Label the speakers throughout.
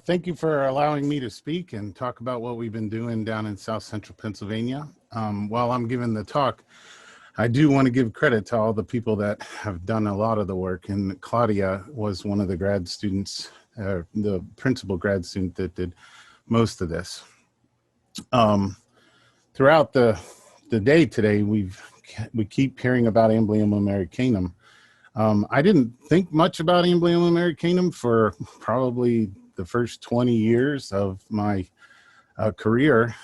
Speaker 1: Thank you for allowing me to speak and talk about what we've been doing down in South Central Pennsylvania. While I'm giving the talk, I do want to give credit to all the people that have done a lot of the work, and Claudia was one of the grad students, the principal grad student that did most of this. Throughout the day today, we keep hearing about Amblyomma americanum. I didn't think much about Amblyomma americanum for probably the first 20 years of my career.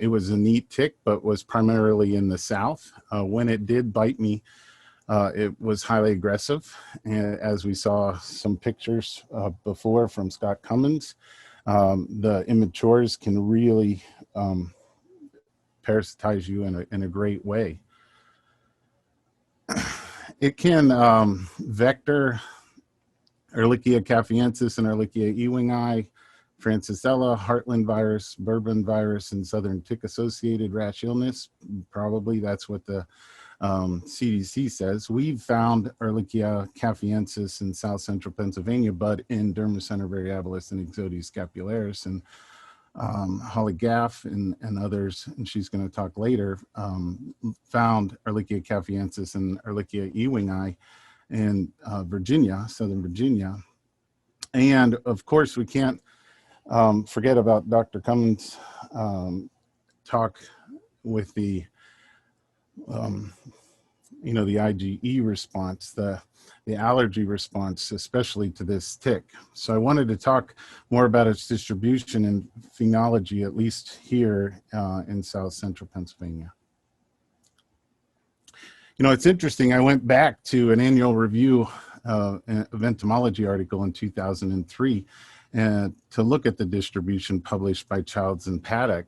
Speaker 1: It was a neat tick, but was primarily in the South. When it did bite me, it was highly aggressive. And as we saw some pictures before from Scott Cummins, the immatures can really parasitize you in a great way. It can vector Ehrlichia caffensis and Ehrlichia ewingi, Francisella, Heartland virus, Bourbon virus, and southern tick-associated rash illness. Probably that's what the CDC says. We've found Ehrlichia caffensis in South Central Pennsylvania, but in Dermacentor variabilis and Ixodes scapularis, and Holly Gaff and others, and she's going to talk later, found Ehrlichia caffensis and Ehrlichia ewingi in Virginia, Southern Virginia. And of course, we can't forget about Dr. Cummins' talk with the, the IgE response, the allergy response, especially to this tick. So I wanted to talk more about its distribution and phenology, at least here in South Central Pennsylvania. You know, it's interesting. I went back to an annual review of entomology article in 2003 and to look at the distribution published by Childs and Paddock.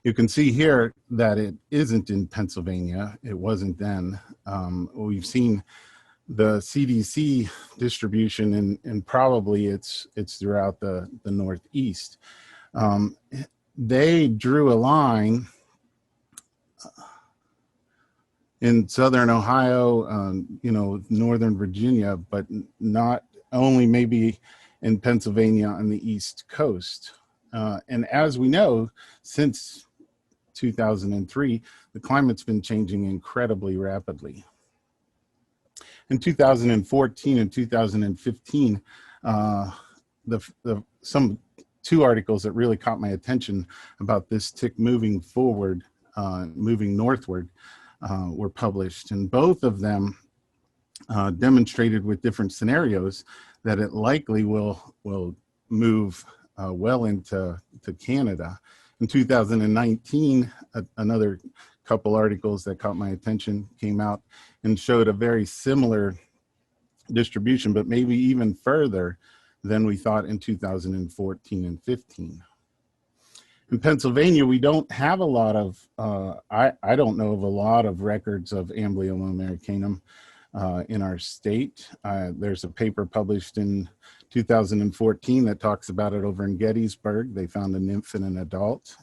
Speaker 1: You can see here that it isn't in Pennsylvania. It wasn't then. We've seen the CDC distribution, and probably it's throughout the Northeast. They drew a line in Southern Ohio, Northern Virginia, but not only maybe in Pennsylvania on the East Coast. And as we know, since 2003, the climate's been changing incredibly rapidly. In 2014 and 2015, two articles that really caught my attention about this tick moving forward, moving northward, were published, and both of them demonstrated with different scenarios that it likely will move well into Canada. In 2019, another couple articles that caught my attention came out and showed a very similar distribution, but maybe even further than we thought in 2014 and 15. In Pennsylvania, we don't have a lot of, I don't know of a lot of records of Amblyomma americanum in our state. There's a paper published in 2014 that talks about it over in Gettysburg. They found a nymph and an adult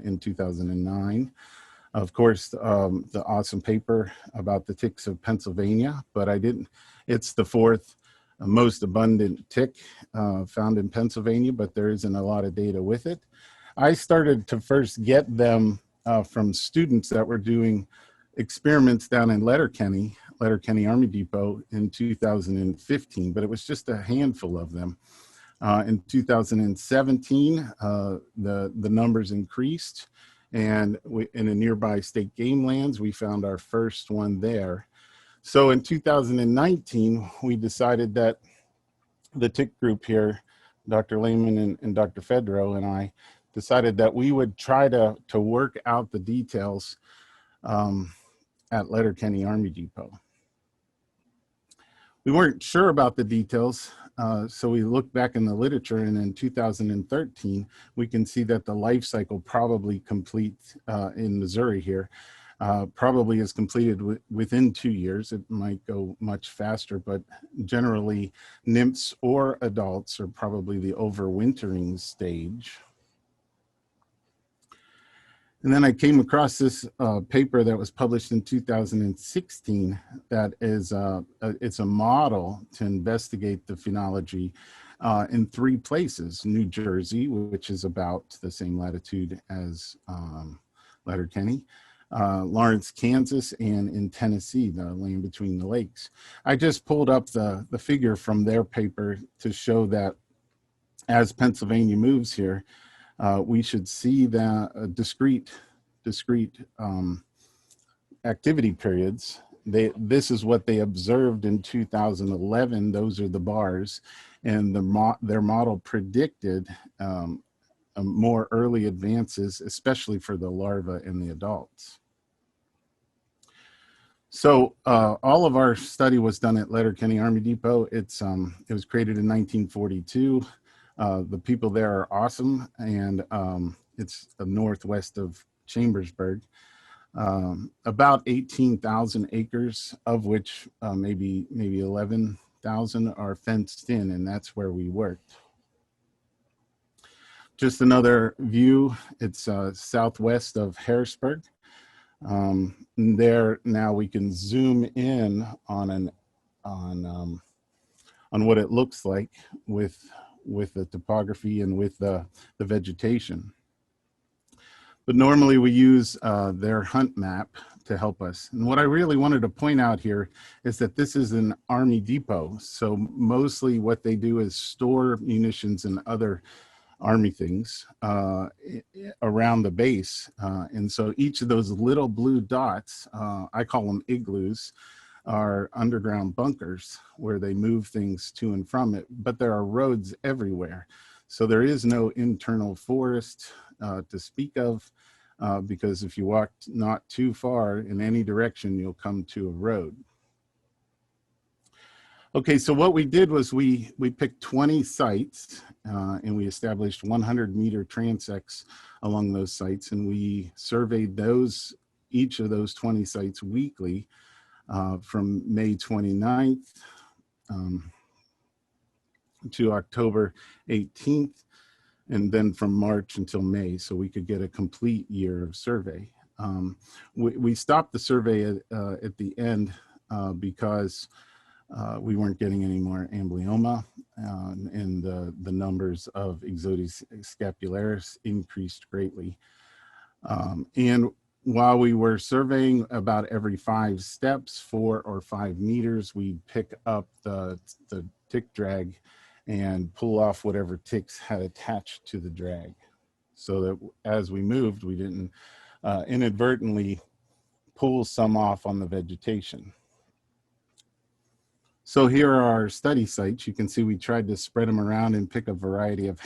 Speaker 1: in 2009. Of course, the awesome paper about the ticks of Pennsylvania, but it's the fourth most abundant tick found in Pennsylvania, but there isn't a lot of data with it. I started to first get them from students that were doing experiments down in Letterkenny Army Depot in 2015, but it was just a handful of them. In 2017, the numbers increased, and in a nearby state game lands, we found our first one there. So in 2019, we decided that the tick group here, Dr. Lehman and Dr. Fedro and I, decided that we would try to work out the details at Letterkenny Army Depot. We weren't sure about the details, so we looked back in the literature, and in 2013, we can see that the life cycle probably complete in Missouri here, probably is completed within 2 years. It might go much faster, but generally nymphs or adults are probably the overwintering stage. And then I came across this paper that was published in 2016 that is it's a model to investigate the phenology in 3 places: New Jersey, which is about the same latitude as Letterkenny, Lawrence, Kansas, and in Tennessee, the land between the lakes. I just pulled up the figure from their paper to show that as Pennsylvania moves here, we should see that discrete activity periods. This is what they observed in 2011. Those are the bars, and their model predicted more early advances, especially for the larvae and the adults. So all of our study was done at Letterkenny Army Depot. It was created in 1942. The people there are awesome, and it's northwest of Chambersburg. About 18,000 acres, of which maybe 11,000 are fenced in, and that's where we worked. Just another view. It's southwest of Harrisburg. There now we can zoom in on what it looks like with the topography and with the vegetation. But normally we use their hunt map to help us. And what I really wanted to point out here is that this is an Army depot. So mostly what they do is store munitions and other Army things around the base. And so each of those little blue dots, I call them igloos, are underground bunkers where they move things to and from it, but there are roads everywhere. So there is no internal forest to speak of, because if you walk not too far in any direction, you'll come to a road. Okay, so what we did was we picked 20 sites and we established 100-meter transects along those sites, and we surveyed each of those 20 sites weekly from May 29th to October 18th, and then from March until May, so we could get a complete year of survey. We stopped the survey at the end because we weren't getting any more Amblyomma, and the numbers of Ixodes scapularis increased greatly. And while we were surveying about every 5 steps, 4 or 5 meters, we'd pick up the tick drag and pull off whatever ticks had attached to the drag, so that as we moved, we didn't inadvertently pull some off on the vegetation. So here are our study sites. You can see we tried to spread them around and pick a variety of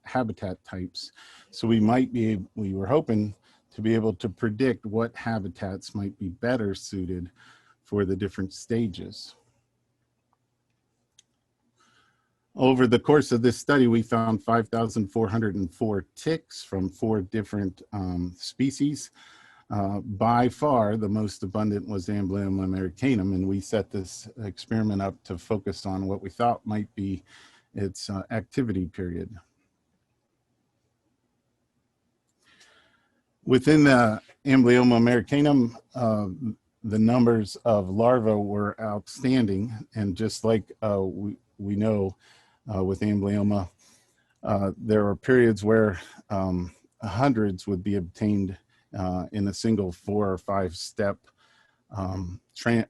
Speaker 1: habitat types. So we were hoping to be able to predict what habitats might be better suited for the different stages. Over the course of this study, we found 5,404 ticks from 4 different species. By far, the most abundant was Amblyomma americanum, and we set this experiment up to focus on what we thought might be its activity period. Within the Amblyomma americanum, the numbers of larvae were outstanding, and just like we know with Amblyomma, there are periods where hundreds would be obtained in a single 4 or 5 step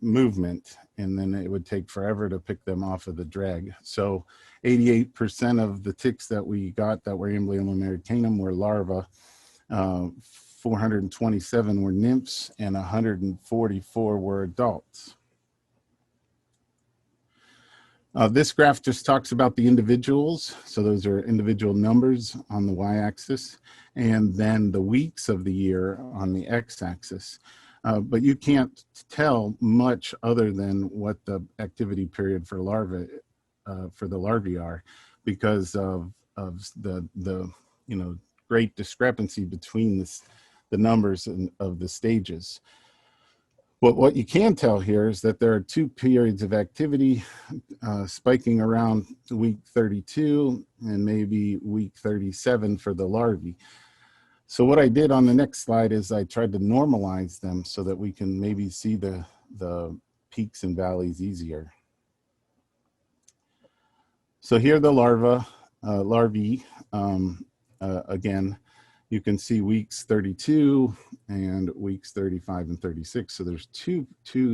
Speaker 1: movement, and then it would take forever to pick them off of the drag. So 88% of the ticks that we got that were Amblyomma americanum were larvae, 427 were nymphs, and 144 were adults. This graph just talks about the individuals. So those are individual numbers on the y-axis, and then the weeks of the year on the x-axis. But you can't tell much other than what the activity period for the larvae are, because of the great discrepancy between the numbers of the stages. But what you can tell here is that there are 2 periods of activity spiking around week 32 and maybe week 37 for the larvae. So what I did on the next slide is I tried to normalize them so that we can maybe see the peaks and valleys easier. So here are the larvae. Again, you can see weeks 32 and weeks 35 and 36. So there's two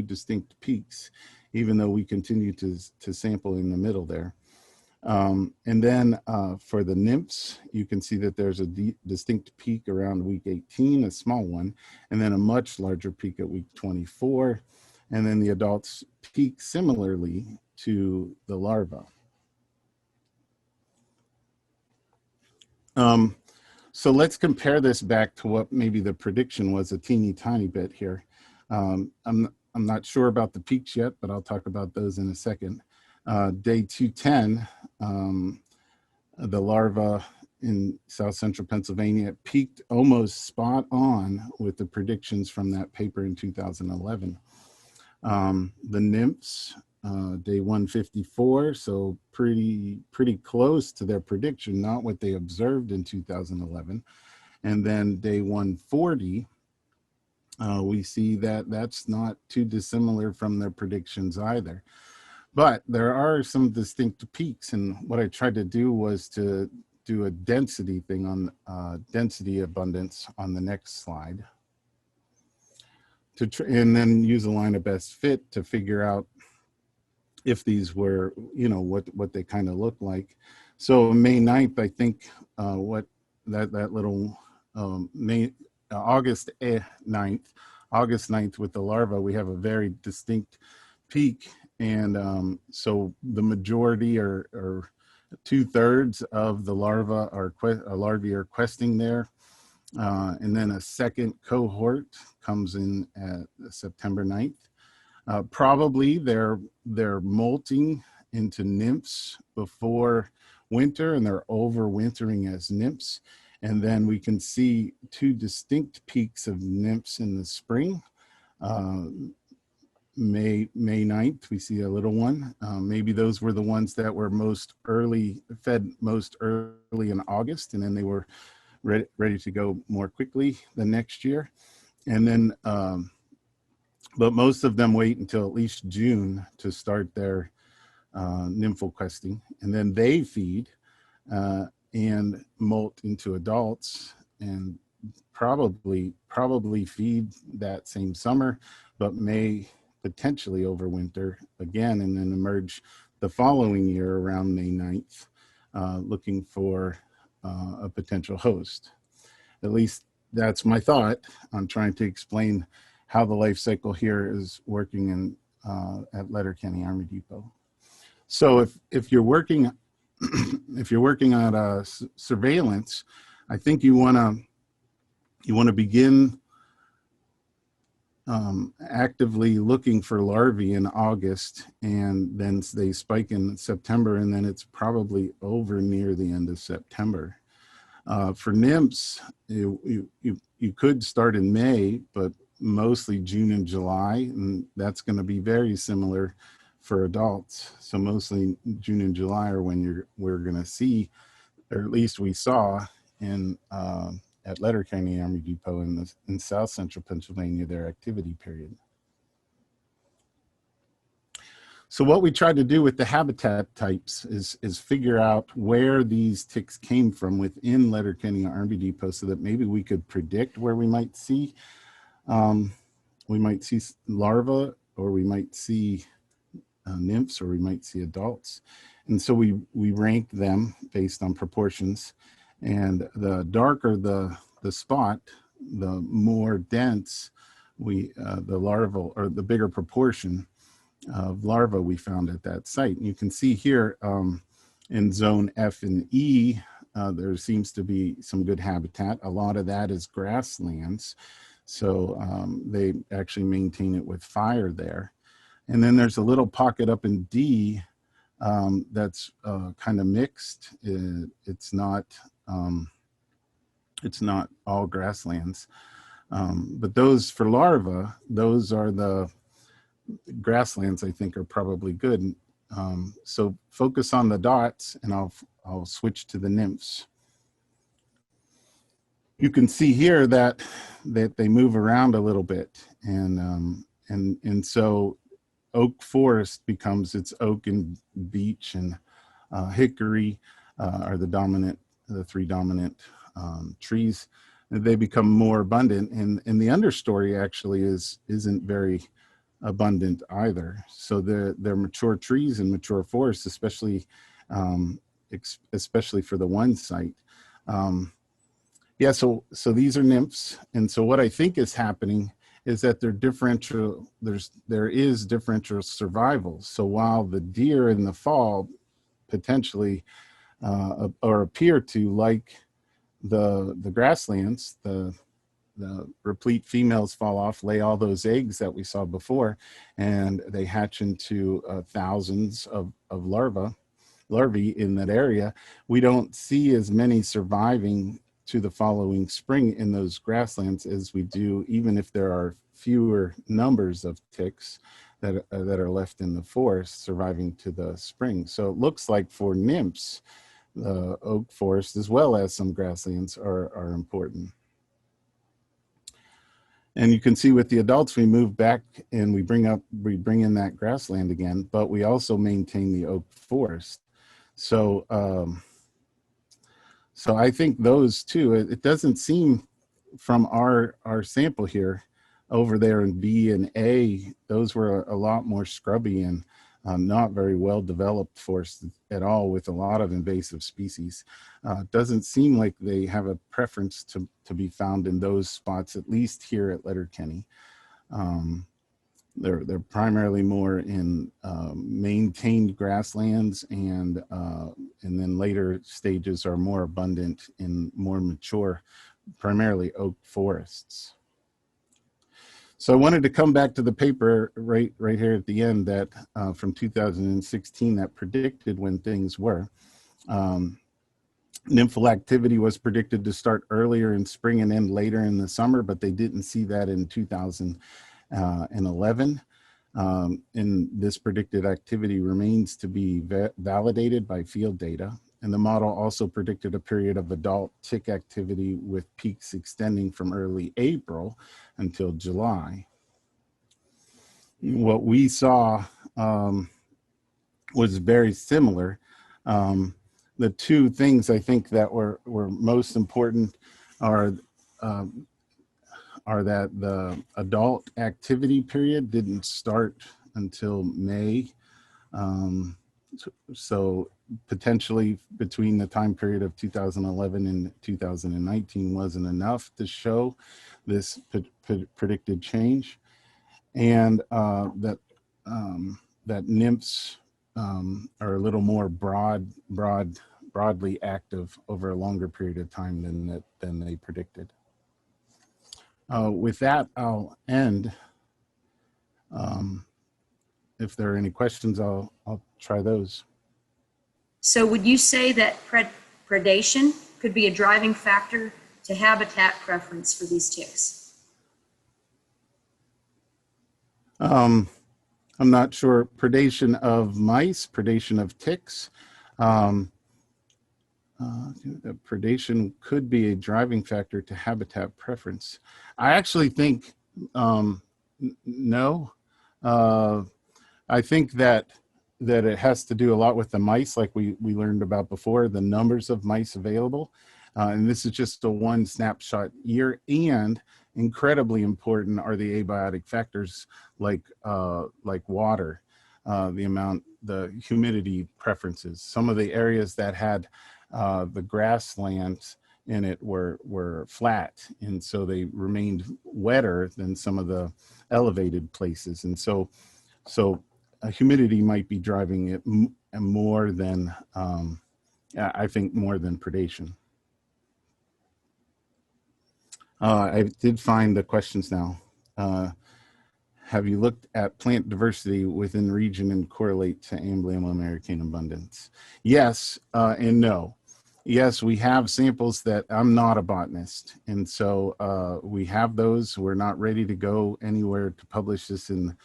Speaker 1: distinct peaks, even though we continue to sample in the middle there. And then for the nymphs, you can see that there's a distinct peak around week 18, a small one, and then a much larger peak at week 24. And then the adults peak similarly to the larva. So let's compare this back to what maybe the prediction was a teeny tiny bit here. I'm not sure about the peaks yet, but I'll talk about those in a second. Day 210, the larva in South Central Pennsylvania peaked almost spot on with the predictions from that paper in 2011. The nymphs, day 154, so pretty close to their prediction, not what they observed in 2011. And then day 140, we see that that's not too dissimilar from their predictions either. But there are some distinct peaks, and what I tried to do was to do a density thing on density abundance on the next slide, and then use a line of best fit to figure out if these were, you know, what they kind of look like. So May 9th, I think what that little August 9th with the larva, we have a very distinct peak. And so the majority or 2/3 of the larvae are questing there. And then a second cohort comes in at September 9th. Probably they're molting into nymphs before winter, and they're overwintering as nymphs. And then we can see two distinct peaks of nymphs in the spring. May 9th, we see a little one. Maybe those were the ones that were fed most early in August, and then they were ready to go more quickly the next year. And then, but most of them wait until at least June to start their nymphal questing, and then they feed and molt into adults, and probably feed that same summer, but may potentially overwinter again, and then emerge the following year around May 9th, looking for a potential host. At least that's my thought on trying to explain how the life cycle here is working in at Letterkenny Army Depot. So if you're working on surveillance, I think you want to begin actively looking for larvae in August, and then they spike in September, and then it's probably over near the end of September. For nymphs, you could start in May, but mostly June and July, and that's going to be very similar for adults. So mostly June and July are when we're going to see, or at least we saw in at Letterkenny Army Depot in South Central Pennsylvania, their activity period. So what we tried to do with the habitat types is figure out where these ticks came from within Letterkenny Army Depot, so that maybe we could predict where we might see larvae, or we might see nymphs, or we might see adults. And so we ranked them based on proportions, and the darker the spot, the more dense the larval, or the bigger proportion of larvae we found at that site. And you can see here in zone F and E, there seems to be some good habitat. A lot of that is grasslands, so they actually maintain it with fire there. And then there's a little pocket up in D that's kind of mixed. It's not all grasslands, but those for larvae, those are the grasslands I think are probably good. So focus on the dots, and I'll switch to the nymphs. You can see here that they move around a little bit, and so oak forest becomes its oak and beech and hickory are the three dominant trees. They become more abundant, and the understory actually isn't very abundant either. So they're mature trees and mature forests, especially for the one site. Yeah, so these are nymphs, and so what I think is happening is that there is differential survival. So while the deer in the fall potentially or appear to like the grasslands, the replete females fall off, lay all those eggs that we saw before, and they hatch into thousands of larvae in that area. We don't see as many surviving to the following spring in those grasslands as we do, even if there are fewer numbers of ticks that are left in the forest surviving to the spring. So it looks like for nymphs, the oak forest as well as some grasslands are important. And you can see with the adults, we move back and we bring in that grassland again, but we also maintain the oak forest. So I think those two, it doesn't seem from our sample here over there in B and A, those were a lot more scrubby and not very well developed forests at all, with a lot of invasive species. Doesn't seem like they have a preference to be found in those spots, at least here at Letterkenny. They're primarily more in maintained grasslands, and then later stages are more abundant in more mature, primarily oak forests. So I wanted to come back to the paper right here at the end that from 2016 that predicted when things were. Nymphal activity was predicted to start earlier in spring and end later in the summer, but they didn't see that in 2011. And this predicted activity remains to be validated by field data. And the model also predicted a period of adult tick activity with peaks extending from early April until July. What we saw was very similar. The two things I think that were most important are that the adult activity period didn't start until May. So potentially between the time period of 2011 and 2019 wasn't enough to show this predicted change, and that nymphs are a little more broadly active over a longer period of time than they predicted. With that, I'll end. If there are any questions, I'll try those.
Speaker 2: So would you say that predation could be a driving factor to habitat preference for these ticks?
Speaker 1: I'm not sure. Predation of mice, predation of ticks. Predation could be a driving factor to habitat preference. I actually think no. I think that it has to do a lot with the mice, like we learned about before, the numbers of mice available. And this is just a one snapshot year, and incredibly important are the abiotic factors like water, the humidity preferences. Some of the areas that had the grasslands in it were flat, and so they remained wetter than some of the elevated places. And so humidity might be driving it more than, I think, more than predation. I did find the questions now. Have you looked at plant diversity within region and correlate to Amblyomma americanum abundance? Yes and no. Yes, we have samples that I'm not a botanist, and so we have those. We're not ready to go anywhere to publish this in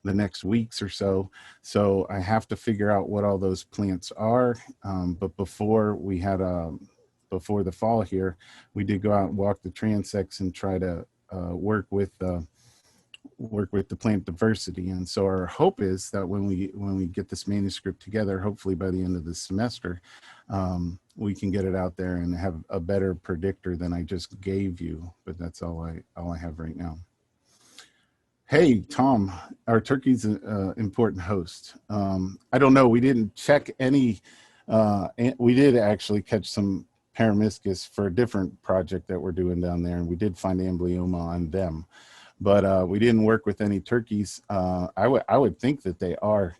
Speaker 1: the next weeks or so. So I have to figure out what all those plants are. But before the fall here, we did go out and walk the transects and try to work with work with the plant diversity. And so our hope is that when we get this manuscript together, hopefully by the end of the semester, we can get it out there and have a better predictor than I just gave you. But that's all I have right now. Hey, Tom, our turkey's an important host. I don't know. We didn't check any. We did actually catch some Paramiscus for a different project that we're doing down there, and we did find Amblyomma on them. But we didn't work with any turkeys. I would think that they are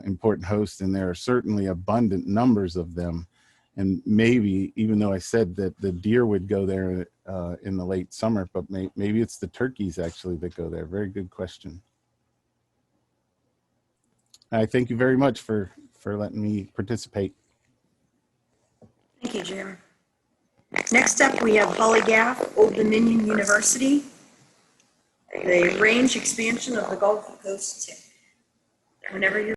Speaker 1: important hosts, and there are certainly abundant numbers of them. And maybe, even though I said that the deer would go there in the late summer, but maybe it's the turkeys actually that go there. Very good question. I thank you very much for letting me participate.
Speaker 2: Thank you, Jim. Next up, we have Holly Gaff, Old Dominion University, the range expansion of the Gulf Coast tick. Whenever you're